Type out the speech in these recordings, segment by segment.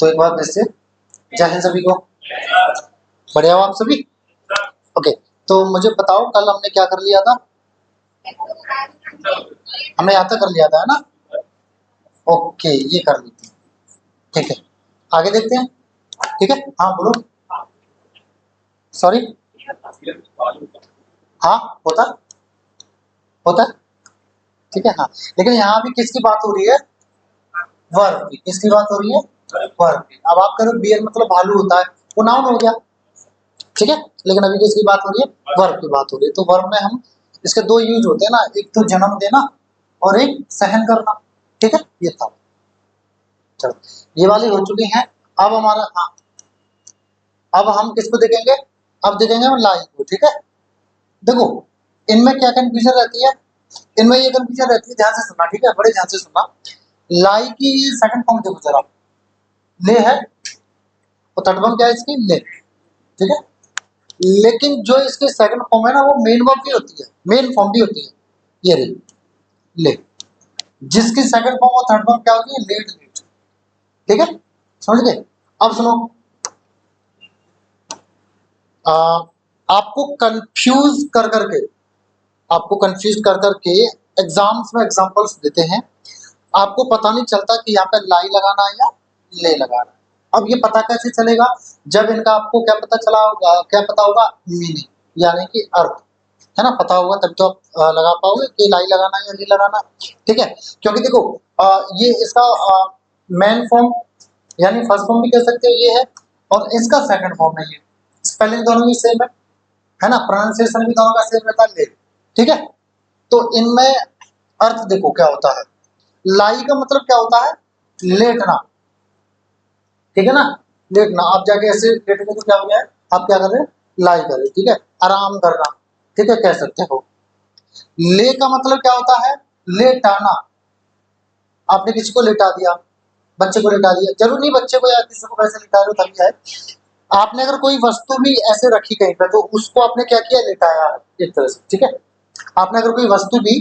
तो एक बार फिर से जय हिंद सभी को। बढ़िया हो आप सभी? ओके, तो मुझे बताओ कल हमने क्या कर लिया था? हमने यहाँ तक कर लिया था, है ना? ओके, ये कर ली थी। ठीक है, आगे देखते हैं। ठीक है, हाँ बोलो। सॉरी, हाँ होता होता। ठीक है, हाँ, लेकिन यहाँ भी किसकी बात हो रही है? वर्ब की। किसकी बात हो रही है? वर्ब की। अब आप कह रहे हो बियर मतलब भालू होता है, वो नाउन हो गया। ठीक है, लेकिन अभी किसकी बात हो रही है? वर्ब की बात हो रही है। तो वर्ब में हम इसके दो यूज होते हैं ना, एक तो जन्म देना और एक सहन करना। ठीक है, ये था। चलो, ये वाली हो चुकी है। अब हमारा, हाँ, अब हम किसको देखेंगे? अब देखेंगे हम लाई को। ठीक है, देखो इनमें क्या कंफ्यूजन रहती है? इनमें ये कंफ्यूजन रहती है, ध्यान से सुनना। ठीक है, बड़े ध्यान से सुनना। लाई की सेकंड फॉर्म देखो जरा, ले है, और थर्ड फॉर्म क्या है इसकी? ले। ठीक है, लेकिन जो इसके सेकंड फॉर्म है ना, वो मेन वर्ब भी होती है, मेन फॉर्म भी होती है। ये रही ले, जिसकी सेकंड फॉर्म और थर्ड फॉर्म क्या होती है? Let let. ठीक है, समझ गए? अब सुनो, आपको कंफ्यूज कर करके, आपको कंफ्यूज कर करके एग्जाम्स में एग्जांपल्स देते हैं, आपको पता नहीं चलता कि यहाँ पे लाई लगाना है या ले लगाना है। अब ये पता कैसे चलेगा? जब इनका आपको क्या पता चला होगा, क्या पता होगा? मीनिंग, यानी कि अर्थ, है ना? पता होगा तब तो आप लगा पाओगे कि लाई लगाना है या नहीं लगाना। ठीक है, क्योंकि देखो ये इसका मेन फॉर्म यानी फर्स्ट फॉर्म भी कह सकते हो ये है, और इसका सेकंड फॉर्म है ये। स्पेलिंग दोनों ही सेम है ना? प्रोनाउंसिएशन भी दोनों का सेम रहता है, ले। ठीक है, तो इनमें अर्थ देखो क्या होता है। लाई का मतलब क्या होता है? लेटना। ठीक है ना? लेटना। आप जाके ऐसे लेटने को क्या हो गया है? आप क्या कर रहे हैं? लाई कर रहे हैं। ठीक है, आराम करना। ठीक है, कह सकते हो। ले का मतलब क्या होता है? लेटाना। आपने किसी को लेटा दिया, बच्चे को लेटा दिया, जरूर नहीं बच्चे को या किसी को वैसे लेटा रहे हो तभी है। आपने अगर कोई वस्तु भी ऐसे रखी कहीं पे, तो उसको आपने क्या किया? लेटाया एक तरह से। ठीक है, आपने अगर कोई वस्तु भी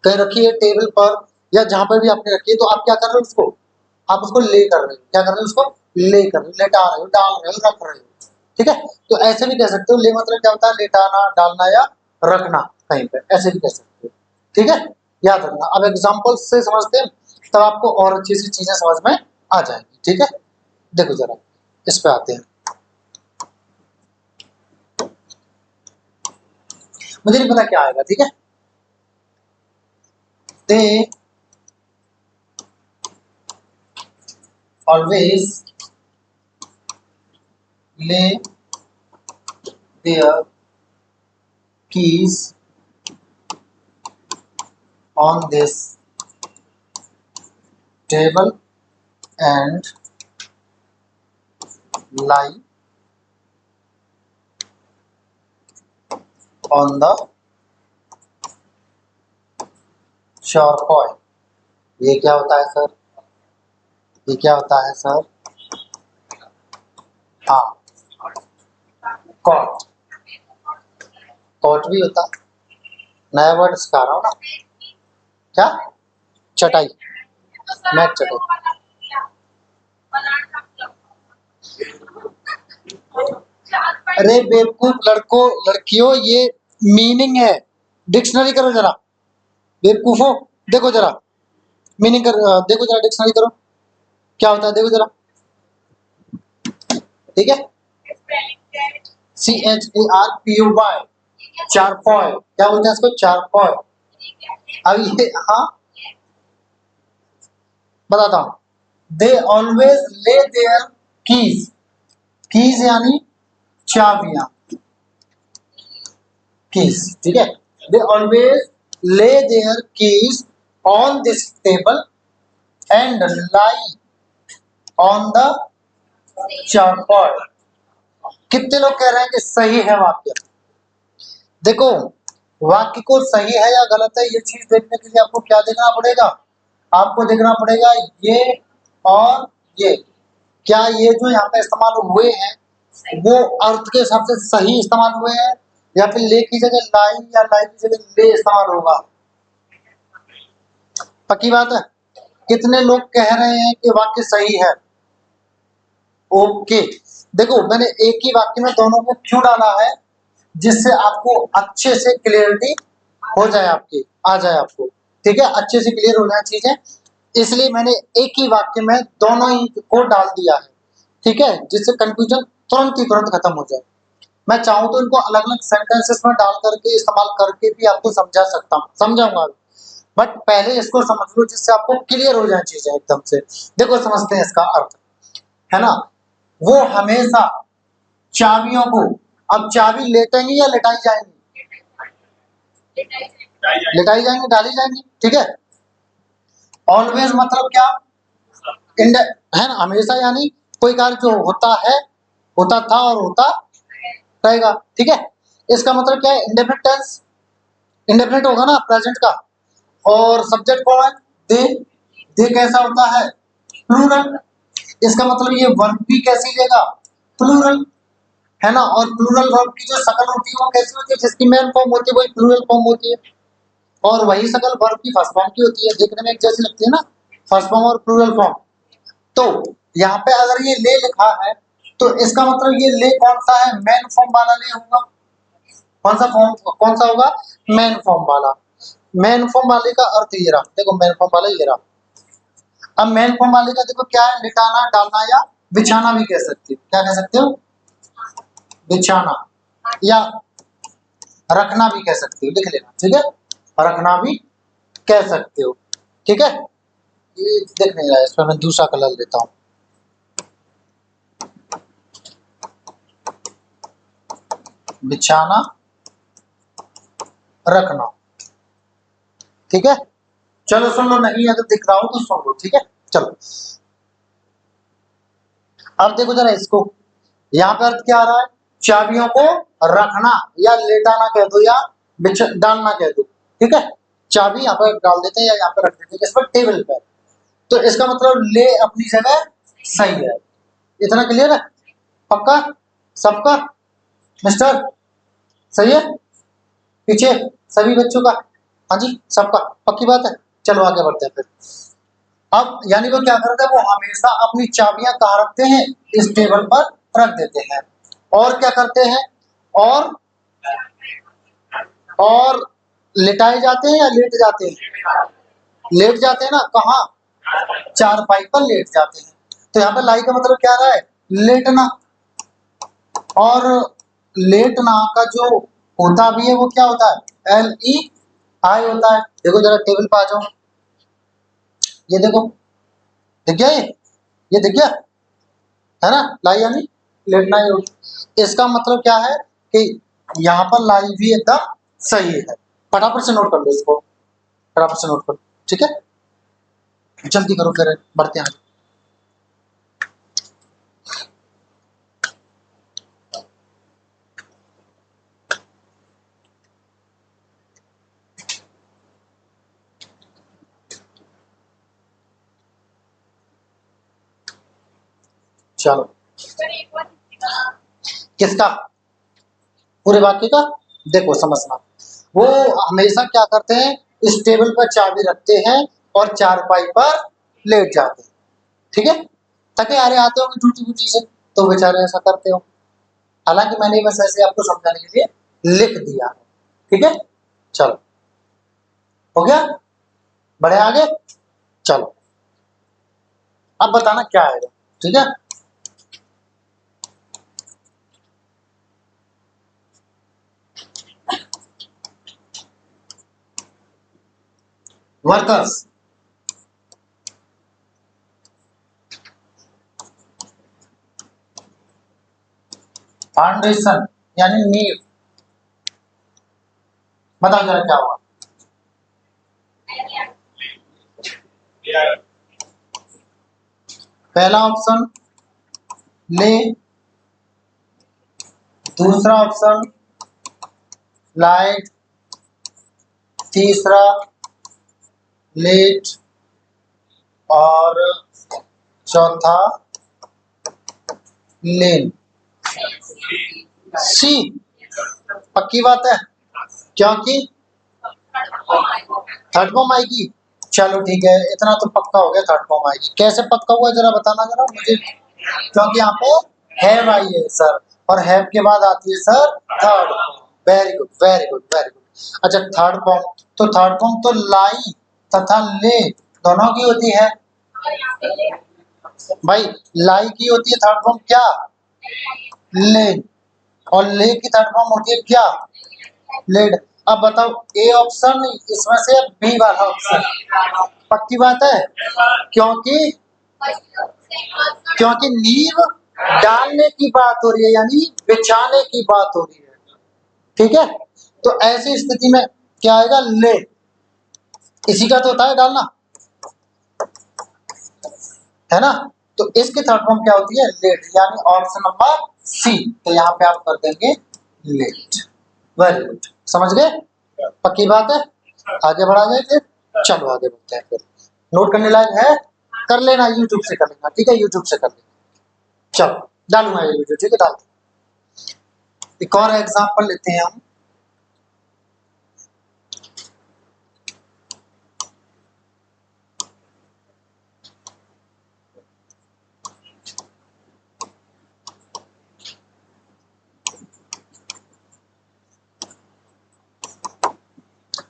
कहीं रखी है टेबल पर या जहां पर भी आपने रखी है, तो आप क्या कर रहे हो? उसको, आप उसको ले कर रहे हो। क्या कर रहे हो? उसको ले कर रहे हो, लेटा रहे हो, डाल रहे हो, रख रहे हो। ठीक है, तो ऐसे भी कह सकते हो। ले मतलब क्या होता है? लेटाना, डालना या रखना कहीं पे, ऐसे भी कह सकते हो। ठीक है, याद रखना। अब एग्जाम्पल से समझते हैं, तब आपको और अच्छी सी चीजें समझ में आ जाएंगी। ठीक है, देखो जरा इस पे आते हैं। मुझे नहीं पता क्या आएगा। ठीक है, they always lay their keys on this table and lie on the charcoal। ये क्या होता है सर? ये क्या होता है सर? हाँ, कॉट। कॉट भी होता है, नया वर्ड सिखा रहा हूँ ना। क्या? चटाई, मैट चटाई। अरे बेवकूफ लड़कों लड़कियों, ये मीनिंग है। डिक्शनरी करो जरा, बेवकूफो। देखो जरा मीनिंग कर, देखो जरा डिक्शनरी करो क्या होता है, देखो जरा। ठीक है, CHARPOY, चारपॉय। क्या बोलते हैं इसको? चारपॉय। अब ये, हाँ बताता हूँ। They always lay their keys, keys यानी चाबियां, कीज। ठीक है, they always lay their keys on this table and lie on the charpoy. कितने लोग कह रहे हैं कि सही है वाक्य? देखो, वाक्य को सही है या गलत है, ये चीज देखने के लिए आपको क्या देखना पड़ेगा? आपको देखना पड़ेगा ये और ये, क्या ये जो यहाँ पे इस्तेमाल हुए हैं वो अर्थ के हिसाब से सही इस्तेमाल हुए हैं, या फिर ले की जगह लाई या लाई की जगह ले इस्तेमाल होगा। पक्की बात है? कितने लोग कह रहे हैं कि वाक्य सही है? ओके, देखो मैंने एक ही वाक्य में दोनों को क्यों डाला है, जिससे आपको अच्छे से क्लियरिटी हो जाए, आपकी आ जाए आपको, ठीक है, अच्छे से क्लियर हो जाए चीजें, इसलिए मैंने एक ही वाक्य में दोनों ही को डाल दिया है, ठीक है, जिससे कंफ्यूजन तुरंत ही तुरंत खत्म हो जाए। मैं चाहूँ तो इनको अलग अलग सेंटेंसेस में डाल करके इस्तेमाल करके भी आपको समझा सकता हूँ, समझाऊंगा, बट पहले इसको समझ लो जिससे आपको क्लियर हो जाए चीजें एकदम से। देखो समझते हैं इसका अर्थ, है ना, वो हमेशा चाबियों को, अब चाबी लेटेंगी या लेटाई जाएंगी, लेटाई जाएंगी, डाली जाएंगी, ठीक है। ऑलवेज मतलब क्या, है ना, हमेशा, यानी कोई कार्य जो होता है, होता था और होता रहेगा, ठीक है। इसका मतलब क्या है, इंडेफिनिट टेंस, इंडेफिनिट होगा ना प्रेजेंट का, और सब्जेक्ट कौन है, दे, दे कैसा होता है, प्लूरल, इसका मतलब ये वर्ब भी कैसी लेगा, प्लूरल, है ना, और प्लूरल वर्ब की जो शकल होती है वो कैसी होती है, जिसकी मेन फॉर्म होती है वही प्लूरल फॉर्म होती है, और वही शकल वर्ब की फर्स्ट फॉर्म की होती है, देखने में एक जैसी लगती है ना, फर्स्ट फॉर्म और प्लूरल फॉर्म। तो यहाँ पे अगर ये ले लिखा है तो इसका मतलब ये ले कौन सा है, मेन फॉर्म वाला ले होगा, कौन सा फॉर्म, कौन सा होगा, मेन फॉर्म वाला। मेन फॉर्म वाले का अर्थ ये रहा, देखो मेन फॉर्म वाला ये रहा। अब मेन फॉर्म वाले का देखो क्या है, लिटाना, डालना या बिछाना भी कह सकते हो, क्या कह सकते हो, बिछाना, या रखना भी कह सकते हो, लिख लेना, ठीक है, रखना भी कह सकते हो, ठीक है। ये देख नहीं रहा है, इसमें मैं दूसरा कलर लेता हूँ, बिछाना, रखना, ठीक है। चलो सुन लो, नहीं अगर दिख रहा हो तो सुन लो, ठीक है। चलो अब देखो जरा इसको, यहाँ पे अर्थ क्या आ रहा है, चाबियों को रखना या लेटाना कह दो या डालना कह दो, ठीक है। चाबी यहाँ पर डाल देते हैं या यहाँ पे रख देते हैं, इस पर टेबल पर, तो इसका मतलब ले अपनी जगह सही है, इतना क्लियर है, पक्का सबका, मिस्टर, सही है, पीछे सभी बच्चों का, हाँ जी सबका, पक्की बात है। चलो आगे बढ़ते हैं फिर। अब यानी वो क्या करते हैं, वो हमेशा अपनी चाबियां कहाँ रखते हैं, इस टेबल पर रख देते हैं, और क्या करते हैं, और और लेटाए जाते हैं या लेट जाते हैं, लेट जाते हैं ना, कहाँ, चारपाई पर लेट जाते हैं। तो यहाँ पे लाई का मतलब क्या रहा है, लेटना, और लेटना का जो होता भी है वो क्या होता है, LEI होता है। देखो जरा टेबल पे आ जाओ, ये देखो, दिख गया, ये दिख गया, है ना, लाई यानी लेटना ही होता। इसका मतलब क्या है कि यहाँ पर लाई भी एकदम सही है, फटाफट से नोट कर लो इसको, फटाफट से नोट करो, ठीक है, जल्दी करो फिर बढ़ते हैं। चलो किसका, पूरे वाक्य का, देखो समझना, वो हमेशा क्या करते हैं, इस टेबल पर चाबी रखते हैं और चारपाई पर लेट जाते हैं, ठीक है, थके हारे आते होंगे ड्यूटी व्यूटी से, तो बेचारे ऐसा करते हो, हालांकि मैंने बस ऐसे आपको समझाने के लिए लिख दिया, ठीक है। चलो हो गया, बढ़े आगे, चलो अब बताना क्या आएगा, ठीक है। वर्कर्स, फाउंडेशन यानी नींव, बताओ जरा क्या हुआ, पहला ऑप्शन ले, दूसरा ऑप्शन लाइट, तीसरा लेट, और चौथा लेन, सी, पक्की बात है, क्योंकि थर्ड फॉर्म आएगी, चलो ठीक है, इतना तो पक्का हो गया, थर्ड फॉर्म आएगी, कैसे पक्का हुआ जरा बताना जरा मुझे, क्योंकि यहाँ पे हैव आई है सर, और हैव के बाद आती है sir third form. Very good very good very good. अच्छा थर्ड फॉर्म, तो थर्ड फॉर्म तो लाई तथा ले दोनों की होती है भाई। लाई की होती है थर्ड फॉर्म क्या, ले, और ले की थर्ड फॉर्म होती है क्या, लेड। अब बताओ ए ऑप्शन इसमें से बी वाला ऑप्शन, पक्की बात है, क्योंकि क्योंकि नींव डालने की बात हो रही है, यानी बिछाने की बात हो रही है, ठीक है। तो ऐसी स्थिति में क्या आएगा, ले, इसी का तो होता है डालना, है ना। तो इसकी थर्ड फॉर्म क्या होती है, लेट, यानी ऑप्शन नंबर सी। तो यहाँ पे आप कर देंगे लेट। वेरी गुड, समझ गए, पक्की बात है। आगे बढ़ा जाए फिर, चलो आगे बढ़ते हैं फिर। नोट करने लायक है, कर लेना, यूट्यूब से कर लेना, ठीक है, यूट्यूब से कर लेना। चलो डालूंगा ये वीडियो, ठीक है, डाल। एक और एग्जांपल लेते हैं हम।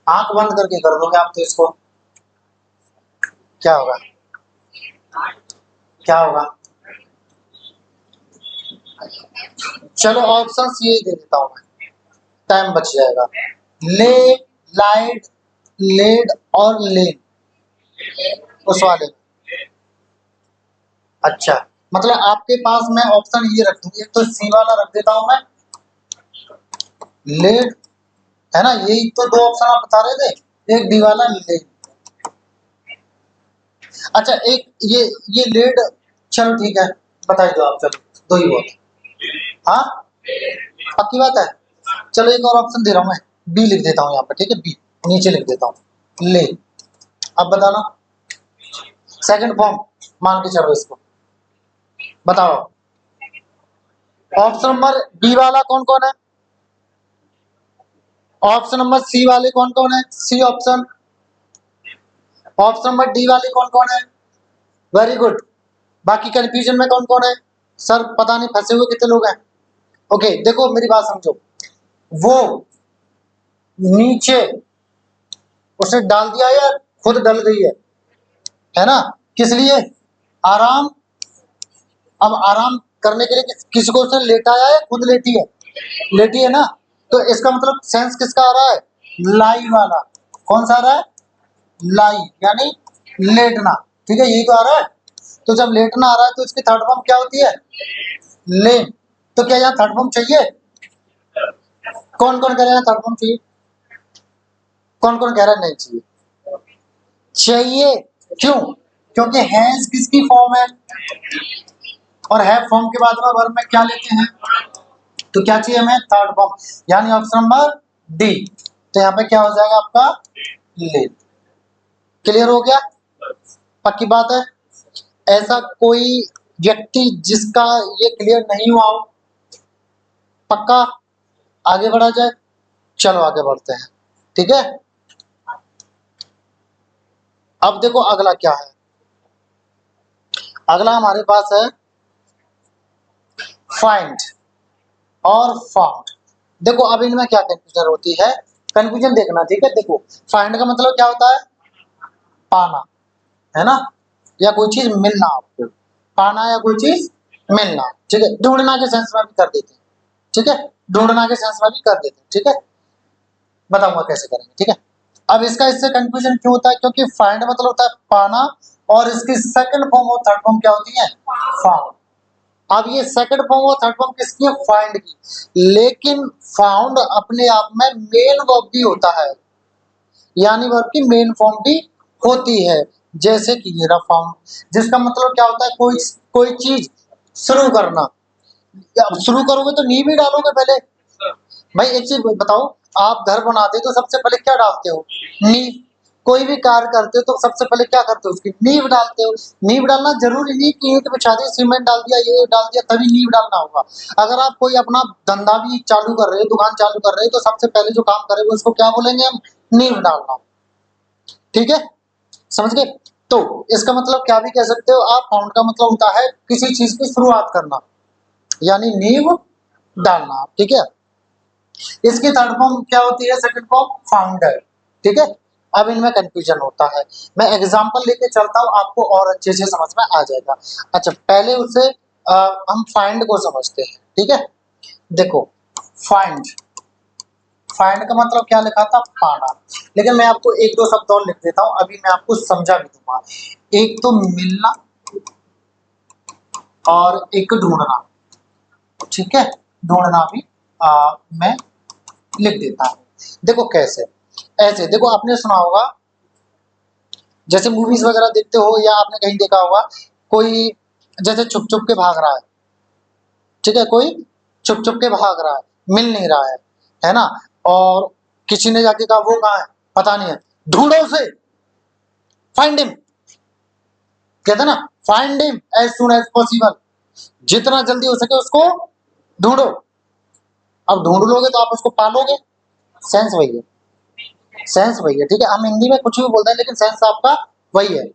आंख बंद करके कर दोगे आप तो इसको, क्या होगा, क्या होगा। चलो ऑप्शंस ये दे देता हूं मैं, टाइम बच जाएगा। ले, लाइड, लेड और लेन, उस वाले। अच्छा, मतलब आपके पास मैं ऑप्शन ये रख दूंगी, एक तो सी वाला रख देता हूं मैं, लेड, है ना, यही तो दो ऑप्शन आप बता रहे थे, एक डी वाला लेड। अच्छा एक ये लेड, चलो ठीक है, बता ही दो आप, चलो दो ही बहुत, हाँ पक्की बात है। चलो एक और ऑप्शन दे रहा हूं मैं, बी लिख देता हूं यहाँ पे, ठीक है, बी नीचे लिख देता हूं, ले। अब बताना सेकंड फॉर्म, मान के चलो इसको, बताओ ऑप्शन नंबर बी वाला कौन कौन है, ऑप्शन नंबर सी वाले कौन कौन है, C option, option number D वाले कौन कौन है, वेरी गुड। बाकी कंफ्यूजन में कौन कौन है, सर पता नहीं फंसे हुए कितने लोग हैं। ओके देखो मेरी बात समझो, वो नीचे उसने डाल दिया या खुद डल गई है ना, किस लिए, आराम। अब आराम करने के लिए किसी को उसने लेटाया है, खुद लेटी है, लेटी है ना। तो इसका मतलब सेंस किसका आ रहा है, लाई वाला। कौन सा आ रहा है, लाई, यानी लेटना, ठीक है, यही तो आ रहा है। तो जब लेटना आ रहा है तो इसकी थर्ड फॉर्म क्या होती है, ले। तो क्या यहाँ थर्ड फॉर्म चाहिए, कौन कौन कह रहे हैं थर्ड फॉर्म चाहिए, कौन कौन कह रहा है नहीं चाहिए, चाहिए। क्यों, क्योंकि हैज किसकी फॉर्म है, और है फॉर्म के बाद में वर्ब में क्या लेते हैं, तो क्या चाहिए हमें, थर्ड फॉर्म, यानी ऑप्शन नंबर डी। तो यहाँ पे क्या हो जाएगा आपका, ले। क्लियर हो गया, पक्की बात है। ऐसा कोई व्यक्ति जिसका ये क्लियर नहीं हुआ हो, पक्का, आगे बढ़ा जाए, चलो आगे बढ़ते हैं, ठीक है। अब देखो अगला क्या है, अगला हमारे पास है फाइंड और फाउंड। देखो अब इनमें क्या कंफ्यूजन होती है, कंफ्यूजन देखना, ठीक है। देखो फाइंड का मतलब क्या होता है, पाना, है ना, या कोई चीज मिलना, आपको पाना या कोई चीज मिलना, ठीक है। ढूंढना के सेंस में भी कर देते हैं, ठीक है, ढूंढना के सेंस में भी कर देते हैं, ठीक है, बताऊंगा कैसे करेंगे, ठीक है। अब इसका इससे कंफ्यूजन क्यों होता है, क्योंकि फाइंड मतलब होता है पाना, और इसकी सेकंड फॉर्म और थर्ड फॉर्म क्या होती है, फाउंड। अब ये सेकंड फॉर्म और थर्ड फॉर्म किसकी है, फाइंड की, लेकिन फाउंड अपने आप में मेन वर्ब भी होता है, यानी वर्ब की मेन फॉर्म भी होती है। जैसे कि ये रहा फाउंड, जिसका मतलब क्या होता है, कोई कोई चीज शुरू करना। अब शुरू करोगे तो नींव भी डालोगे पहले। भाई एक चीज बताओ, आप घर बनाते हो तो सबसे पहले क्या डालते हो, नींव। कोई भी कार्य करते हो तो सबसे पहले क्या करते हो, उसकी नींव डालते हो। नींव डालना जरूरी नहीं कि ईंट बिछा दी, सीमेंट डाल दिया, ये डाल दिया तभी नींव डालना होगा। अगर आप कोई अपना धंधा भी चालू कर रहे हो, दुकान चालू कर रहे हो, तो सबसे पहले जो काम करेंगे उसको क्या बोलेंगे हम, नींव डालना, ठीक है, समझ गए। तो इसका मतलब क्या भी कह सकते हो आप, फाउंड का मतलब होता है किसी चीज की शुरुआत करना, यानी नींव डालना, ठीक है। इसकी थर्ड फॉर्म क्या होती है, सेकंड फॉर्म फाउंडर, ठीक है। अब इनमें कंफ्यूजन होता है, मैं एग्जांपल लेके चलता हूँ, आपको और अच्छे से समझ में आ जाएगा। अच्छा, पहले उसे हम फाइंड को समझते हैं, ठीक है। देखो, फाइंड, फाइंड का मतलब क्या लिखा था, पाना, लेकिन मैं आपको एक दो शब्द और लिख देता हूँ, अभी मैं आपको समझा भी दूंगा। एक तो मिलना और एक ढूंढना, ठीक है, ढूंढना भी मैं लिख देता हूँ। देखो कैसे, ऐसे देखो, आपने सुना होगा, जैसे मूवीज वगैरह देखते हो या आपने कहीं देखा होगा, कोई जैसे छुप छुप के भाग रहा है, ठीक है, कोई छुप छुप के भाग रहा है, मिल नहीं रहा है ना, और किसी ने जाके कहा वो कहाँ है, पता नहीं है, ढूंढो उसे, फाइंड हिम, कहते ना, find him as soon as possible, जितना जल्दी हो सके उसको ढूंढो। अब ढूंढ लोगे तो आप उसको पालोगे, सेंस वही है, सेंस वही है, ठीक है। हम हिंदी में कुछ भी बोलते हैं लेकिन सेंस आपका वही है।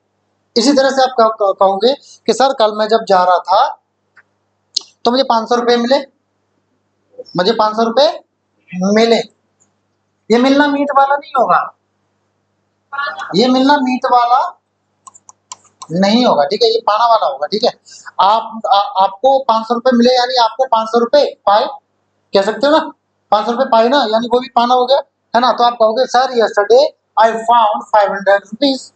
इसी तरह से आप कहोगे कि सर कल मैं जब जा रहा था तो मुझे 500 रुपए मिले, मुझे 500 रुपए मिले, ये मिलना मीट वाला नहीं होगा, ये मिलना मीट वाला नहीं होगा, ठीक है, ये पाना वाला होगा, ठीक है। आपको 500 रुपए मिले, यानी आपको 500 रुपए पाए, कह सकते हो ना, 500 रुपए पाए ना, यानी वो भी पाना हो गया, है ना। तो आप कहोगे sir yesterday I found 500 rupees,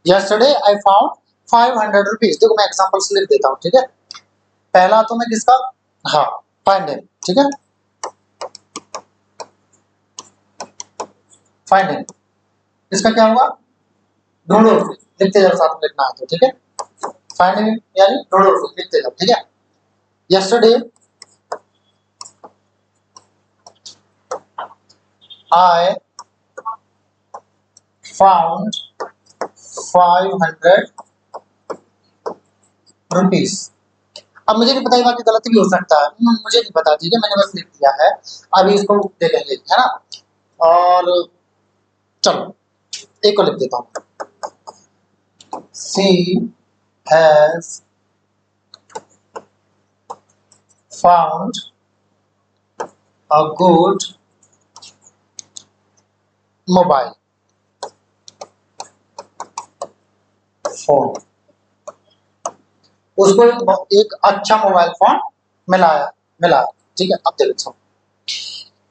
yesterday I found 500 rupees. देखो मैं एग्जांपल्स लिख देता हूँ, ठीक है। पहला तो मैं किसका, हाँ, फाइंड हिम, ठीक है, फाइंड हिम, इसका क्या हुआ, ढूंढो उसे, लिखते जाओ, साथ में लिखना है तो, ठीक है। फाइंड हिम यानी ढूंढो उसे, लिखते जाओ, ठीक है। Yesterday I found 500 rupees. अब मुझे नहीं पता, ये बाकी गलती भी हो सकता है, मुझे नहीं पता, ठीक है, मैंने बस लिख दिया है, अभी इसको देखेंगे, है ना। और चलो एक को लिख देता हूँ, she has found a good mobile phone, उसको एक अच्छा मोबाइल फोन मिलाया, मिला, ठीक है। अब देखो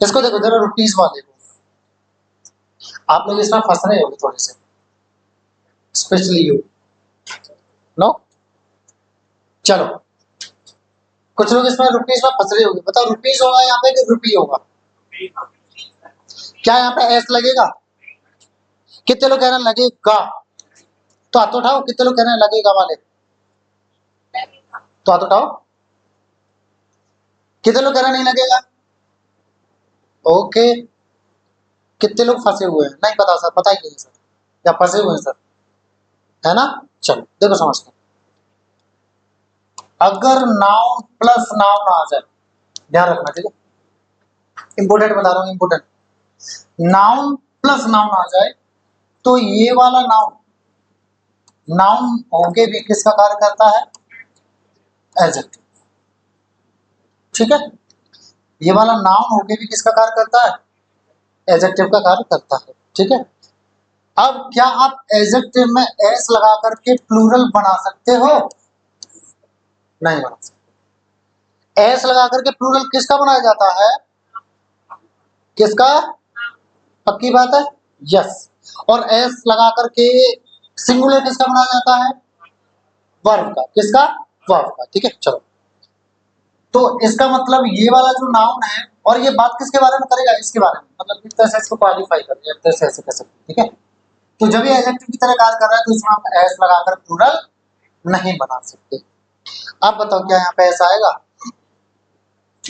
इसको, देखो जरा रुपीज वाले को, आप लोग इसमें फंस रहे होंगे थोड़े से, स्पेशली यू, नो, चलो कुछ लोग इसमें रुपीज में फंस रहे होंगे, बताओ रुपीज होगा यहाँ पे कि रुपी होगा, क्या यहाँ पे एस लगेगा, कितने लोग कह रहे हैं लगेगा, तो हाथ उठाओ, कितने लोग कह रहे हैं लगेगा वाले, तो हाथ उठाओ, कितने लोग कह रहे हैं नहीं लगेगा, ओके, कितने लोग फंसे हुए हैं, नहीं पता सर, पता ही नहीं सर, या फंसे हुए हैं सर, है ना। चलो देखो समझते हैं, अगर नाउन प्लस नाउन आ जाए, ध्यान रखना, ठीक है, इंपोर्टेंट बता रहा हूँ, इंपोर्टेंट, नाउन प्लस नाउन आ जाए तो ये वाला नाउन, नाउन होके भी किसका कार्य करता है, एडजेक्टिव, ठीक है, ये वाला नाउन होके भी किसका कार्य करता है, एडजेक्टिव का कार्य करता है, ठीक है। अब क्या आप एडजेक्टिव में एस लगा करके प्लूरल बना सकते हो, नहीं बना सकते। एस लगा करके प्लूरल किसका बनाया जाता है, किसका, पक्की बात है, यस। और एस लगा करके सिंगुलर किसका बनाया जाता है, वर्ब का, किसका, वर्ब का, ठीक है। चलो तो इसका मतलब ये वाला जो नाउन है, और ये बात किसके बारे में करेगा, इसके बारे में, मतलब किस तरह से इसको क्वालिफाई करें, एक तरह से ऐसे कह सकते हैं, ठीक है। तो जब ये एडजेक्टिव की तरह कार्य कर रहा है तो इसमें हम एस लगाकर प्लूरल नहीं बना सकते। अब बताओ क्या यहाँ पे ऐसा आएगा,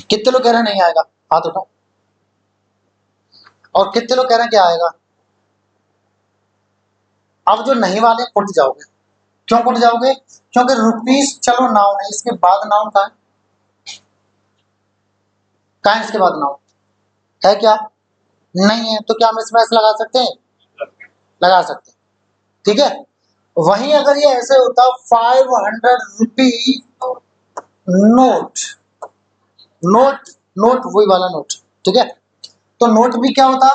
कितने लोग कह रहे हैं नहीं आएगा, हाथ उठाओ, और कितने लोग कह रहे हैं क्या आएगा। अब जो नहीं वाले उठ जाओगे, क्यों उठ जाओगे, क्योंकि रुपीस चलो नाउन है, इसके बाद नाउन कहाँ है, इसके बाद नाउन है क्या, नहीं है, तो क्या हम इसमें एस लगा सकते हैं, लगा सकते हैं, ठीक है। वहीं अगर ये ऐसे होता 500 रुपी नोट, नोट नोट वही वाला नोट, ठीक है, तो नोट भी क्या होता,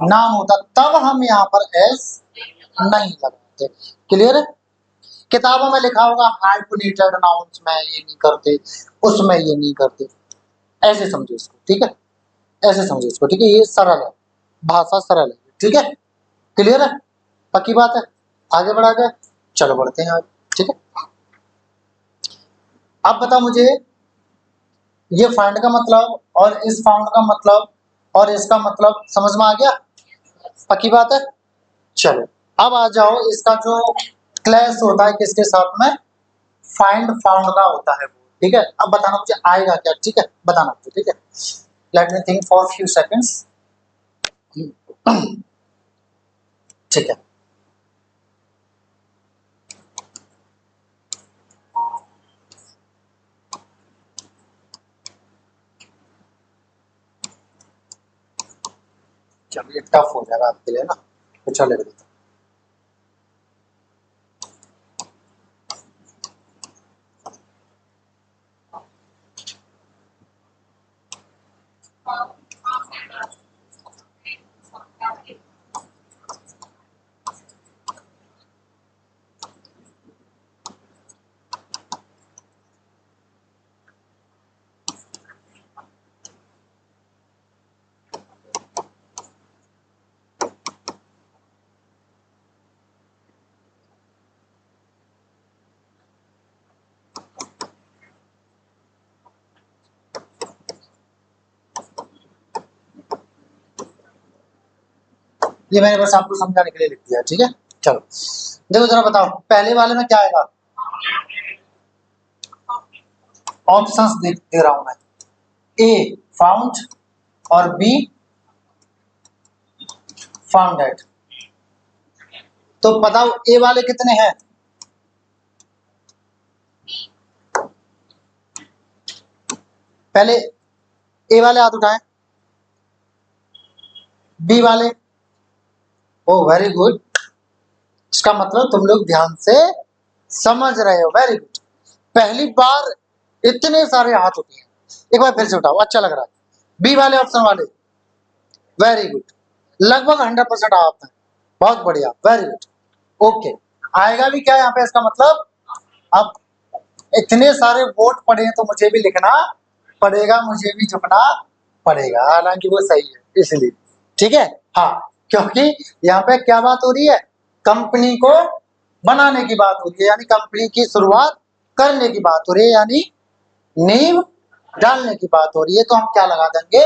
नाम होता, तब हम यहाँ पर एस नहीं लगाते। क्लियर है? किताबों में लिखा होगा हाइफनेटेड नाउन्स में ये नहीं करते, उसमें ये नहीं करते, ऐसे समझो इसको, ठीक है, ऐसे समझो इसको, ठीक है, ये सरल है, भाषा सरल है, ठीक है, क्लियर है, पक्की बात है। आगे बढ़ा जाए, चलो बढ़ते हैं आगे, ठीक है। अब बता मुझे ये फाइंड का मतलब और इस फाउंड का मतलब और इसका मतलब समझ में आ गया, पक्की बात है। चलो अब आ जाओ, इसका जो क्लैश होता है किसके साथ में, फाइंड फाउंड का होता है वो, ठीक है। अब बताना मुझे आएगा क्या, ठीक है, बताना मुझे, ठीक है, let me think for few seconds, ठीक है। चलो ये टफ हो जाएगा आपके लिए ना, तो चलेगा। ये मैंने बस आपको समझाने के लिए लिख दिया, ठीक है। चलो देखो जरा बताओ, पहले वाले में क्या आएगा, ऑप्शंस दे रहा हूं मैं, ए फाउंड और बी फाउंडेड। तो बताओ ए वाले कितने हैं, पहले ए वाले हाथ उठाएं, बी वाले, ओ वेरी गुड, इसका मतलब तुम लोग ध्यान से समझ रहे हो, वेरी गुड। पहली बार इतने सारे हाथ उठे हैं, एक बार फिर से उठाओ, अच्छा लग रहा है। बी वाले ऑप्शन वाले, वेरी गुड, लगभग 100% आप हैं, बहुत बढ़िया, वेरी गुड, ओके। आएगा भी क्या यहाँ पे, इसका मतलब अब इतने सारे वोट पड़े हैं तो मुझे भी लिखना पड़ेगा, मुझे भी झुकना पड़ेगा, हालांकि वो सही है इसलिए, ठीक है। हाँ, क्योंकि यहाँ पे क्या बात हो रही है, कंपनी को बनाने की बात हो रही है, यानी कंपनी की शुरुआत करने की बात हो रही है, यानी नींव डालने की बात हो रही है, तो हम क्या लगा देंगे,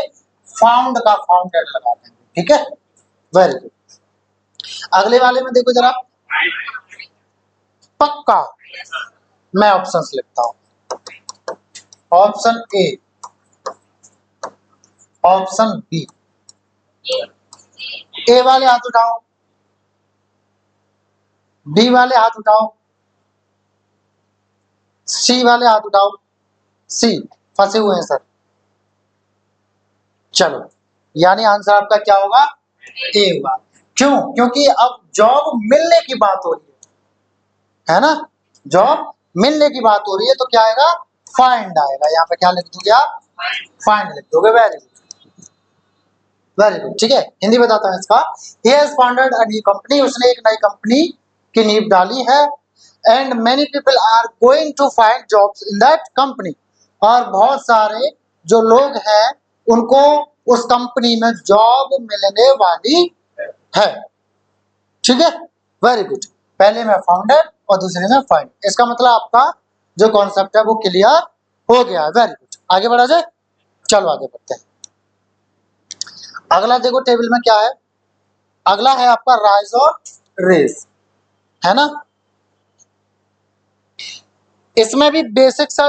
फाउंड का फाउंडेड लगा देंगे, ठीक है, वेरी गुड। अगले वाले में देखो जरा, पक्का मैं ऑप्शंस लिखता हूं, ऑप्शन ए, ऑप्शन बी, ए वाले हाथ उठाओ, बी वाले हाथ उठाओ, सी वाले हाथ उठाओ, सी फंसे हुए हैं सर, चलो यानी आंसर आपका क्या होगा, ए होगा। क्यों, क्योंकि अब जॉब मिलने की बात हो रही है ना, जॉब मिलने की बात हो रही है, तो क्या आएगा, फाइंड आएगा, यहाँ पे क्या लिख दोगे आप, फाइंड लिख दोगे, वेरी गुड, वेरी गुड, ठीक है। हिंदी बताता हूँ इसका, he has founded a new company, उसने एक नई कंपनी की नींव डाली है, and many people are going to find jobs in that company, और बहुत सारे जो लोग हैं उनको उस कंपनी में जॉब मिलने वाली है, ठीक है, वेरी गुड। पहले में फाउंडर और दूसरे में फाइंड, इसका मतलब आपका जो कॉन्सेप्ट है वो क्लियर हो गया है, वेरी गुड। आगे बढ़ा जाए, चलो आगे बढ़ते हैं। अगला देखो टेबल में क्या है, अगला है आपका राइज और रेस, है ना, इसमें भी बेसिक सा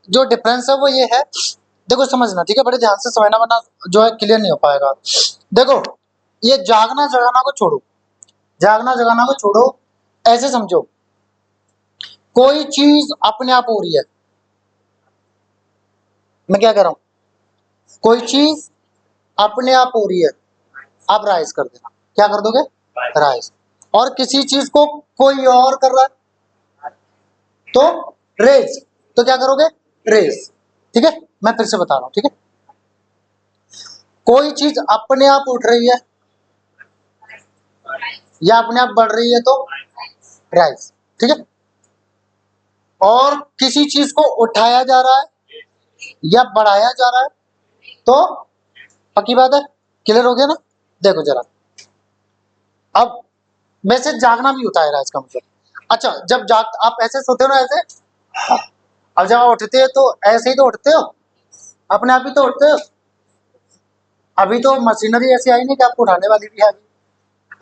जो डिफरेंस है वो ये है, देखो समझना, ठीक है, बड़े ध्यान से समझना वरना जो है क्लियर नहीं हो पाएगा। देखो ये जागना जगाना को छोड़ो, जागना जगाना को छोड़ो, ऐसे समझो, कोई चीज अपने आप हो रही है, मैं क्या कह रहा हूं, कोई चीज अपने आप हो रही है, आप राइज कर देना, क्या कर दोगे, राइज, और किसी चीज को कोई और कर रहा है तो रेज, तो क्या करोगे, रेज। ठीक है, मैं फिर से बता रहा हूं, ठीक है। कोई चीज अपने आप उठ रही है या अपने आप बढ़ रही है तो राइज, ठीक है। और किसी चीज को उठाया जा रहा है या बढ़ाया जा रहा है तो पक्की बात है, क्लियर हो गया ना। देखो जरा, अब वैसे जागना भी होता है राइज का मतलब। अच्छा, जब जाग आप ऐसे सोते हो ना ऐसे, अब जब आप उठते हो तो ऐसे ही तो उठते हो, अपने आप ही तो उठते हो। अभी तो मशीनरी ऐसी आई नहीं कि आपको उठाने वाली भी है,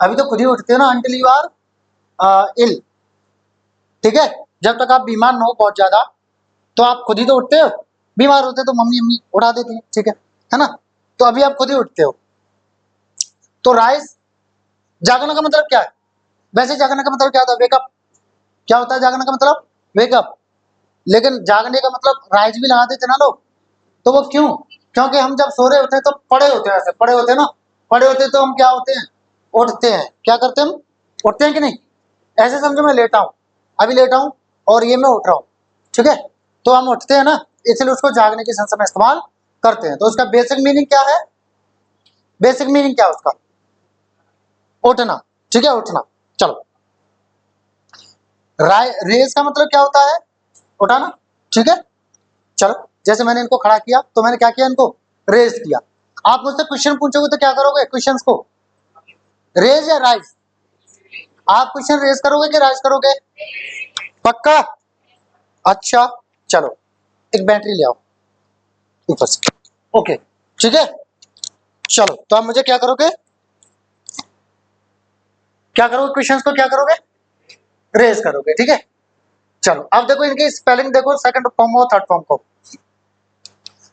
अभी तो खुद ही उठते हो ना, अंटिल यू आर इल। ठीक है, जब तक आप बीमार न हो बहुत ज्यादा तो आप खुद ही तो उठते हो, बीमार होते तो मम्मी अम्मी उठा देती है, ठीक है ना। तो अभी आप खुद ही उठते हो। तो राइज, जागने का मतलब क्या है, वैसे जागने का मतलब क्या होता है, वेकअप। क्या होता है जागने का मतलब, वेकअप। लेकिन जागने का मतलब राइज भी लगा देते ना लोग, तो वो क्यों, क्योंकि हम जब सो रहे होते हैं तो पड़े होते हैं, ऐसे पड़े होते हैं ना, पड़े होते हैं तो हम क्या होते हैं, उठते हैं। क्या करते हैं हम, उठते हैं कि नहीं। ऐसे समझो मैं लेटा हूं, अभी लेटा हूं और ये मैं उठ रहा हूं, ठीक है, तो हम उठते हैं ना, इसलिए उसको जागने के सेंस में इस्तेमाल करते हैं। तो उसका बेसिक मीनिंग क्या है, बेसिक मीनिंग क्या है उसका, उठना, ठीक है, उठना। चलो, रेज का मतलब क्या होता है, उठाना, ठीक है। चलो, जैसे मैंने इनको खड़ा किया तो मैंने क्या किया, इनको रेज किया। आप मुझसे क्वेश्चन पूछोगे तो क्या करोगे, क्वेश्चंस को रेज या राइज, आप क्वेश्चन रेज करोगे कि राइज करोगे, पक्का। अच्छा, चलो एक बैटरी ले आओ ऊपर से, ओके, ठीक है। चलो, तो आप मुझे क्या करोगे, क्या करोगे, क्वेश्चंस को क्या करोगे, रेज करोगे, ठीक है। चलो, अब देखो इनकी स्पेलिंग देखो, सेकंड फॉर्म और थर्ड फॉर्म को।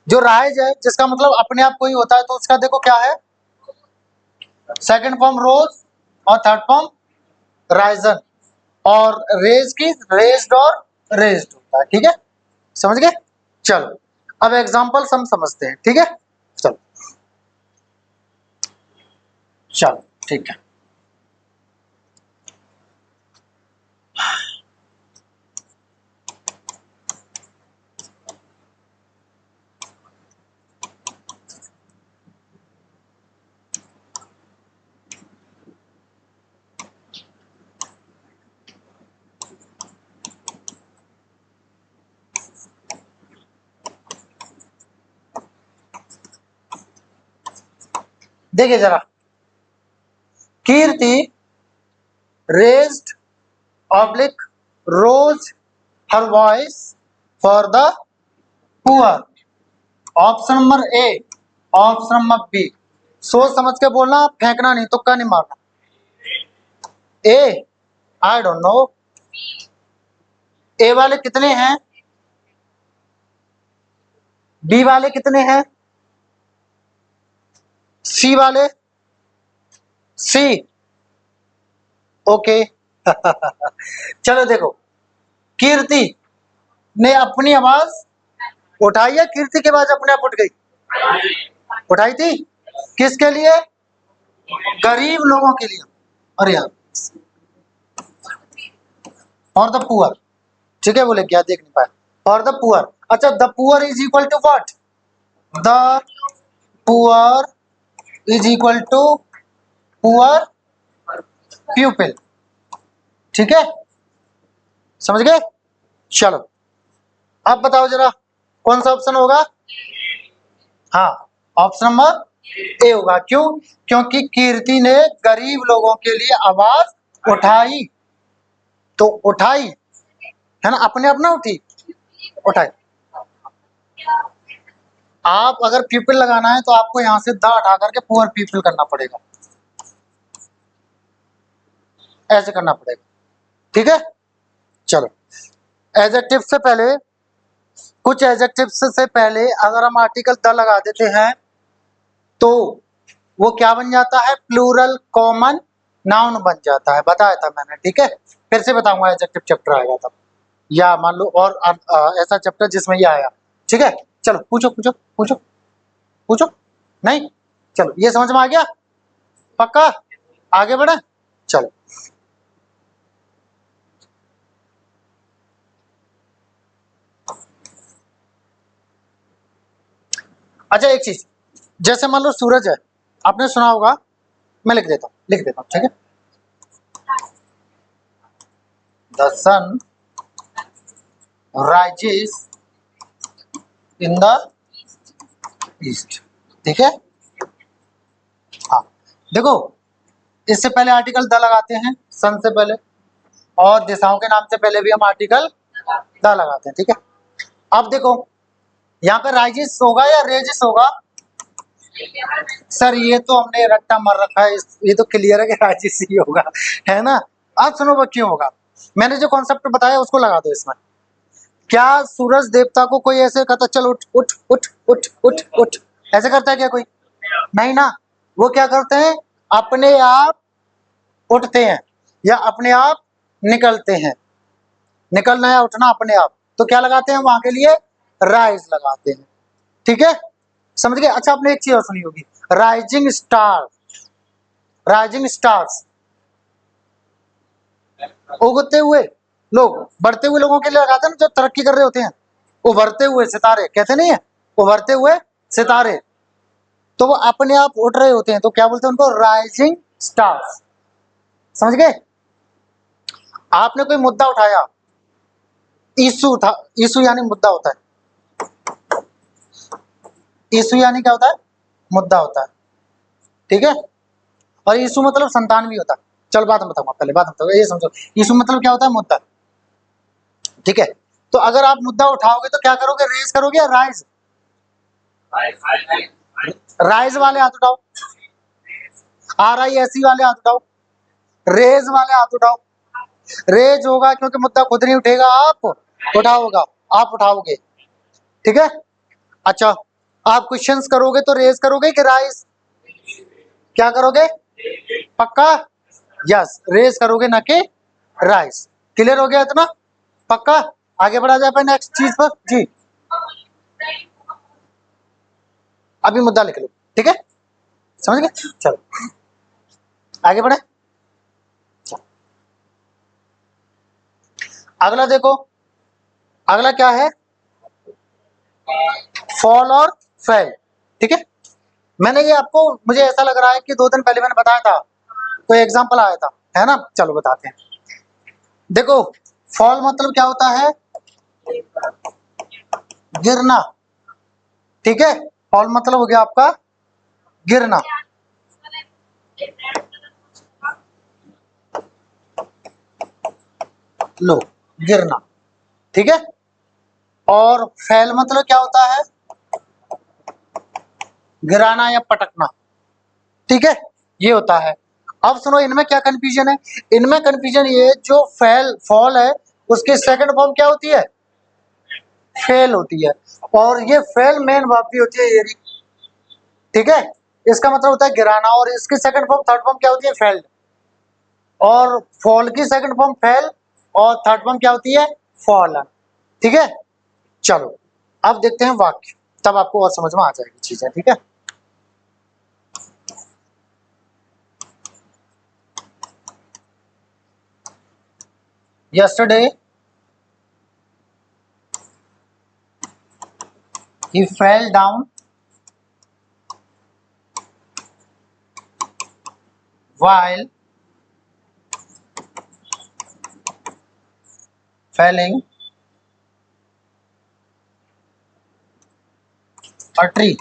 जो राइज है जिसका मतलब अपने आप कोई होता है तो उसका देखो क्या है, सेकंड फॉर्म रोज और थर्ड फॉर्म राइजन। और रेज की रेज्ड और रेज्ड होता है, ठीक है, समझ गए। चलो, अब एग्जांपल हम समझते हैं, ठीक है। चलो चलो, ठीक है। देखिए जरा, Kirti raised oblique rose her voice for the poor. Option number A, option number B. सोच समझ के बोलना, फेंकना नहीं, तुक्का नहीं मारना। ए, आई डोंट नो। ए वाले कितने हैं, बी वाले कितने हैं, सी वाले, सी, ओके। चलो देखो, कीर्ति ने अपनी आवाज उठाई है, कीर्ति की आवाज अपने आप उठ गई, उठाई थी, किसके लिए, गरीब लोगों के लिए। अरे यार, और द पुअर, ठीक है, बोले क्या देख नहीं पाया, और द पुअर। अच्छा, the poor is equal to what, the poor is equal to poor pupil, ठीक है, समझ गए। चलो, अब बताओ जरा कौन सा ऑप्शन होगा, हाँ, ऑप्शन नंबर ए होगा। क्यों, क्योंकि कीर्ति ने गरीब लोगों के लिए आवाज उठाई, तो उठाई है ना, अपने आप ना उठी, उठाई। आप अगर पीपल लगाना है तो आपको यहां से द हटा करके पुअर पीपल करना पड़ेगा, ऐसे करना पड़ेगा, ठीक है। चलो, एडजेक्टिव से पहले, कुछ एडजेक्टिव्स से पहले अगर हम आर्टिकल द लगा देते हैं तो वो क्या बन जाता है, प्लूरल कॉमन नाउन बन जाता है, बताया था मैंने, ठीक है। फिर से बताऊंगा, एडजेक्टिव चैप्टर आएगा तब, या मान लो और ऐसा चैप्टर जिसमें ये आया, ठीक है। चलो, पूछो पूछो पूछो पूछो, नहीं, चलो ये समझ में आ गया, पक्का, आगे बढ़े। चलो, अच्छा एक चीज, जैसे मान लो सूरज है, आपने सुना होगा, मैं लिख देता हूँ, ठीक है। The sun rises in the east, ठीक है। हाँ देखो, इससे पहले आर्टिकल द लगाते हैं सन से पहले, और दिशाओं के नाम से पहले भी हम आर्टिकल द लगाते हैं, ठीक है। अब देखो यहाँ पे राइजिस होगा या रेजिस होगा? सर ये तो हमने रट्टा मार रखा है, ये तो क्लियर है कि राइजिस ही होगा, है ना। अब सुनो वो क्यों होगा, मैंने जो कॉन्सेप्ट बताया उसको लगा दो इसमें। क्या सूरज देवता को कोई ऐसे कहता चल उठ उठ उठ उठ उठ उठ, ऐसे करता है क्या कोई? नहीं ना, वो क्या करते हैं, अपने आप उठते हैं या अपने आप निकलते हैं। निकलना या उठना अपने आप, तो क्या लगाते हैं वहां के लिए? राइज लगाते हैं, ठीक है, समझ गए। अच्छा आपने एक चीज और सुनी होगी, राइजिंग स्टार, राइजिंग स्टार्स, उगते हुए लोग, बढ़ते हुए लोगों के लिए लगाते हैं ना, जो तरक्की कर रहे होते हैं, उभरते हुए सितारे कहते नहीं है, उभरते हुए सितारे, तो वो अपने आप उठ रहे होते हैं, तो क्या बोलते हैं उनको? राइजिंग स्टार्स, समझ गए। आपने कोई मुद्दा उठाया, इशू था, इशू यानी मुद्दा होता है, इशू यानी क्या होता है? मुद्दा होता है, ठीक है। और इशू मतलब संतान भी होता है। चल बात बताऊंगा, पहले बात बताऊंगा, ये समझो, इशू मतलब क्या होता है? मुद्दा, ठीक है। तो अगर आप मुद्दा उठाओगे तो क्या करोगे? रेज करोगे या राइज? राइज वाले हाथ उठाओ, RISE वाले हाथ उठाओ, रेज वाले हाथ उठाओ। रेज होगा क्योंकि मुद्दा खुद नहीं उठेगा, आप उठाओगा, आप उठाओगे, ठीक है। अच्छा आप क्वेश्चंस करोगे तो रेज करोगे कि राइज? क्या करोगे? पक्का? यस, रेज करोगे ना कि राइज। क्लियर हो गया इतना? पक्का? आगे बढ़ा जाए पर नेक्स्ट चीज पर जी। अभी मुद्दा लिख लो, ठीक है, समझ गए। चलो आगे बढ़े। अगला देखो, अगला क्या है? फॉल और फेल, ठीक है। मैंने ये आपको, मुझे ऐसा लग रहा है कि 2 दिन पहले मैंने बताया था, कोई एग्जांपल आया था, है ना। चलो बताते हैं। देखो फॉल मतलब क्या होता है? गिरना, ठीक है। फॉल मतलब हो गया आपका गिरना, लो गिरना, ठीक है। और फेल मतलब क्या होता है? गिराना या पटकना, ठीक है, ये होता है। अब सुनो इनमें क्या कंफ्यूजन है, इनमें कंफ्यूजन ये, जो फेल फॉल है उसकी सेकंड फॉर्म क्या होती है? फेल होती है, और ये फेल मेन वर्ब भी होती है ये, ठीक है। इसका मतलब होता है गिराना, और इसकी सेकंड फॉर्म थर्ड फॉर्म क्या होती है? फेल। और फॉल की सेकंड फॉर्म फेल, और थर्ड फॉर्म क्या होती है? फॉल, ठीक है। चलो अब देखते हैं वाक्य, तब आपको और समझ में आ जाएगी चीजें, ठीक है। Yesterday he fell down while felling a tree।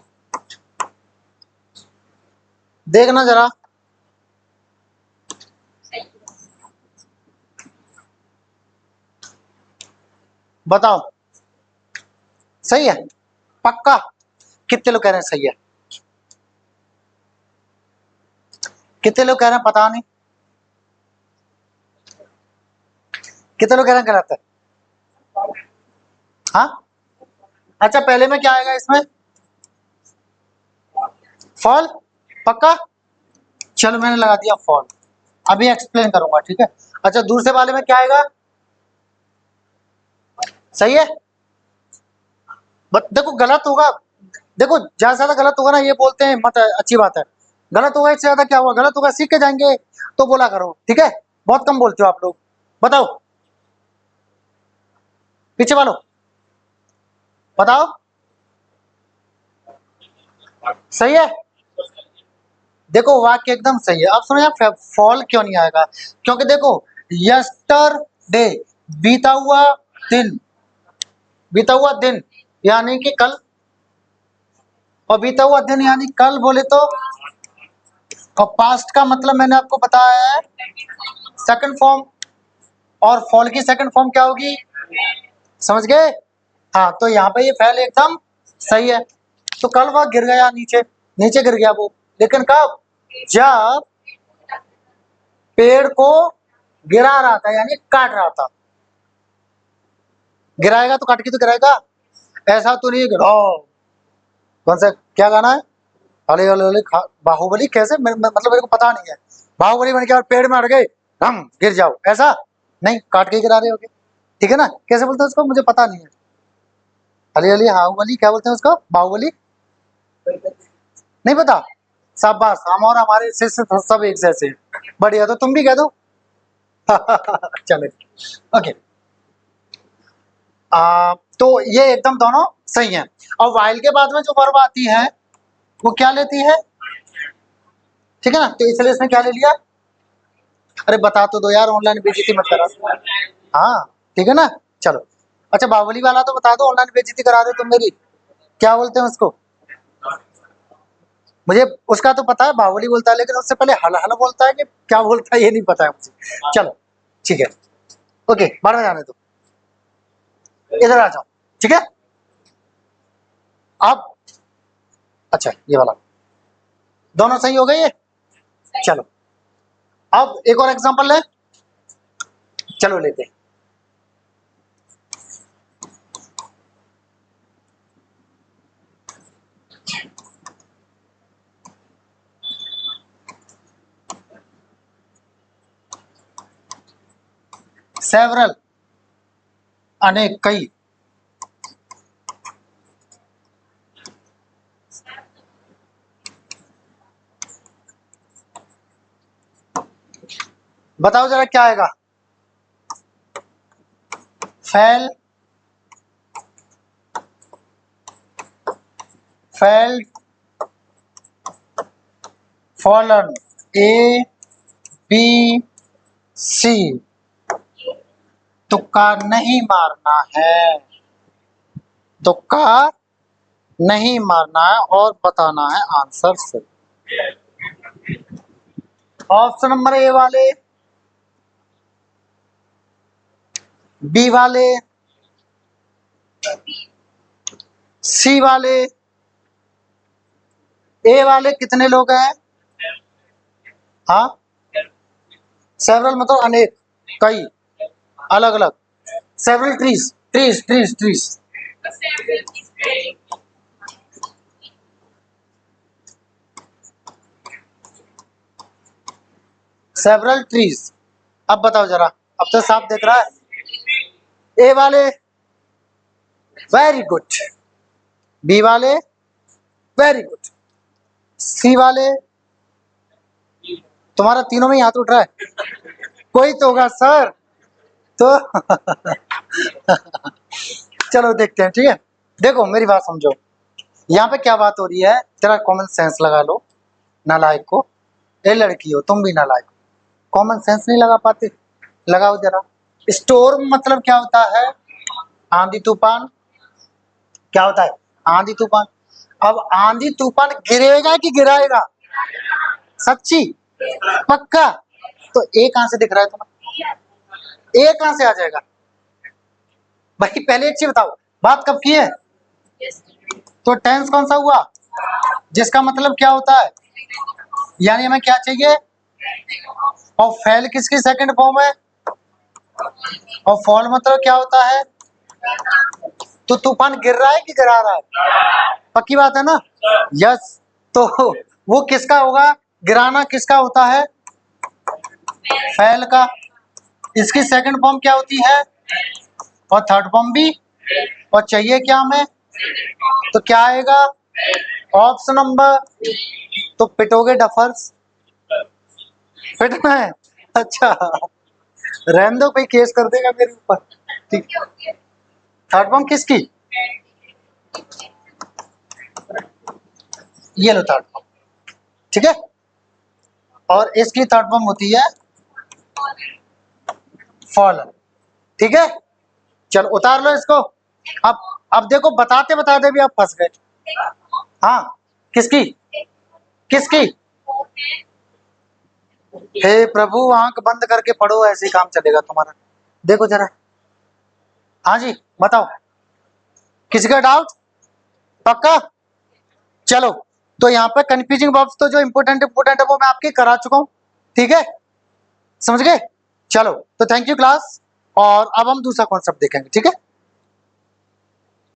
देखना जरा, बताओ सही है? पक्का? कितने लोग कह रहे हैं सही है? कितने लोग कह रहे हैं पता नहीं? कितने लोग कह रहे हैं गलत है? हाँ अच्छा, पहले में क्या आएगा इसमें? फॉल, पक्का? चलो मैंने लगा दिया फॉल, अभी एक्सप्लेन करूंगा, ठीक है। अच्छा दूसरे वाले में क्या आएगा? सही है? देखो गलत होगा, देखो ज्यादा से ज्यादा गलत होगा ना, ये बोलते हैं मत अच्छी बात है, गलत होगा इससे ज्यादा क्या हुआ? गलत होगा सीख के जाएंगे, तो बोला करो, ठीक है। बहुत कम बोलते हो आप लोग, बताओ पीछे वालों, बताओ। सही है। देखो वाक्य एकदम सही है। अब सुनो यार, फॉल क्यों नहीं आएगा? क्योंकि देखो यस्टरडे बीता हुआ दिन, बीता हुआ दिन यानी कि कल, और बीता हुआ दिन यानी कल बोले तो, और पास्ट का मतलब मैंने आपको बताया है सेकंड फॉर्म, और फॉल की सेकंड फॉर्म क्या होगी, समझ गए? हाँ, तो यहाँ पे ये फेल एकदम सही है। तो कल वह गिर गया नीचे, नीचे गिर गया वो, लेकिन कब? जब पेड़ को गिरा रहा था, यानी काट रहा था। गिराएगा तो काट के तो गिराएगा, ऐसा तो नहीं गिराओ। कौन सा क्या गाना है? अले अले अले बाहुबली कैसे मतलब मेरे को पता नहीं है। बाहुबली बन के और पेड़ में अड़ गए, हम गिर जाओ, ऐसा नहीं, काट के गिरा रहे होगे, ठीक है ना? कैसे बोलते हैं उसको, मुझे पता नहीं है। अली अली बाहुबली क्या बोलते हैं उसको, बाहुबली नहीं पता? शाबाश, हम और हमारे शिष्य सब एक जैसे हैं। बढ़िया, तो तुम भी कह दो। चलो ओके। तो ये एकदम दोनों सही हैं। और वाइल के बाद में जो वर्ब आती है वो क्या लेती है, ठीक है ना? तो इसलिए इसने क्या ले लिया? अरे बता तो दो यार, ऑनलाइन बेइज्जती मत करा। हाँ ठीक है ना, चलो। अच्छा बाहुबली वाला तो बता दो, ऑनलाइन बेइज्जती करा दो तुम मेरी। क्या बोलते हैं उसको? मुझे उसका तो पता है, बाहुबली बोलता है, लेकिन उससे पहले हल हल बोलता है कि क्या बोलता है ये नहीं पता है मुझे। चलो ठीक है, ओके, बाद में जाने दो, इधर आ जाओ, ठीक है? अब अच्छा ये वाला दोनों सही हो गए ये, चलो अब एक और एग्जांपल ले, चलो लेते हैं। सेवरल अनेक, कई। बताओ जरा क्या आएगा? फैल, failed, fallen, A B C. तुक्का नहीं मारना है, तुक्का नहीं मारना है और बताना है आंसर से। ऑप्शन नंबर ए वाले, बी वाले, सी वाले, ए वाले कितने लोग हैं? हाँ, सेवरल मतलब अनेक, कई, अलग अलग, several trees, trees trees trees. Several trees. अब बताओ जरा, अब तो साफ दिख रहा है। ए वाले वेरी गुड, बी वाले वेरी गुड, सी वाले, तुम्हारा तीनों में ही हाथ उठ रहा है, कोई तो होगा सर। तो चलो देखते हैं, ठीक है? देखो मेरी बात समझो, यहाँ पे क्या बात हो रही है, जरा कॉमन सेंस लगा लो। नालायक को, ए लड़की हो तुम भी नालायक हो, कॉमन सेंस नहीं लगा पाते, लगाओ जरा। स्टोर्म मतलब क्या होता है? आंधी तूफान। क्या होता है? आंधी तूफान। अब आंधी तूफान गिरेगा कि गिराएगा? सच्ची पक्का? तो ए कहां से दिख रहा है तुम्हें? ए कहां से आ जाएगा भाई? पहले एक चीज बताओ, बात कब की है? तो टेंस कौन सा हुआ, जिसका मतलब क्या होता है, यानी हमें क्या चाहिए? और फेल किसकी सेकंड फॉर्म है? और फॉल मतलब क्या होता है? तो तूफान गिर रहा है कि गिरा रहा है? पक्की बात है ना? यस। तो वो किसका होगा, गिराना किसका होता है? फेल का। इसकी सेकंड फॉर्म क्या होती है? और थर्ड फॉर्म भी। और चाहिए क्या हमें? तो क्या आएगा? Option number. तो पिटोगे डफर्स, पिटना है? अच्छा, रहने दो, कोई केस कर देगा मेरे ऊपर, ठीक। थर्ड फॉर्म किसकी? ये लो थर्ड फॉर्म, ठीक है। और इसकी थर्ड फॉर्म होती है फॉलन, ठीक है। चलो उतार लो इसको। अब देखो बताते बताते भी आप फंस गए। हाँ किसकी किसकी? हे प्रभु आंख बंद करके पढ़ो, ऐसे ही काम चलेगा तुम्हारा। देखो जरा, हाँ जी बताओ, किसी का डाउट? पक्का? चलो तो यहाँ पे कंफ्यूजिंग वर्ब्स तो जो इंपोर्टेंट इंपोर्टेंट है वो मैं आपकी करा चुका हूँ, ठीक है, समझ गए। चलो तो थैंक यू क्लास, और अब हम दूसरा कॉन्सेप्ट देखेंगे, ठीक है।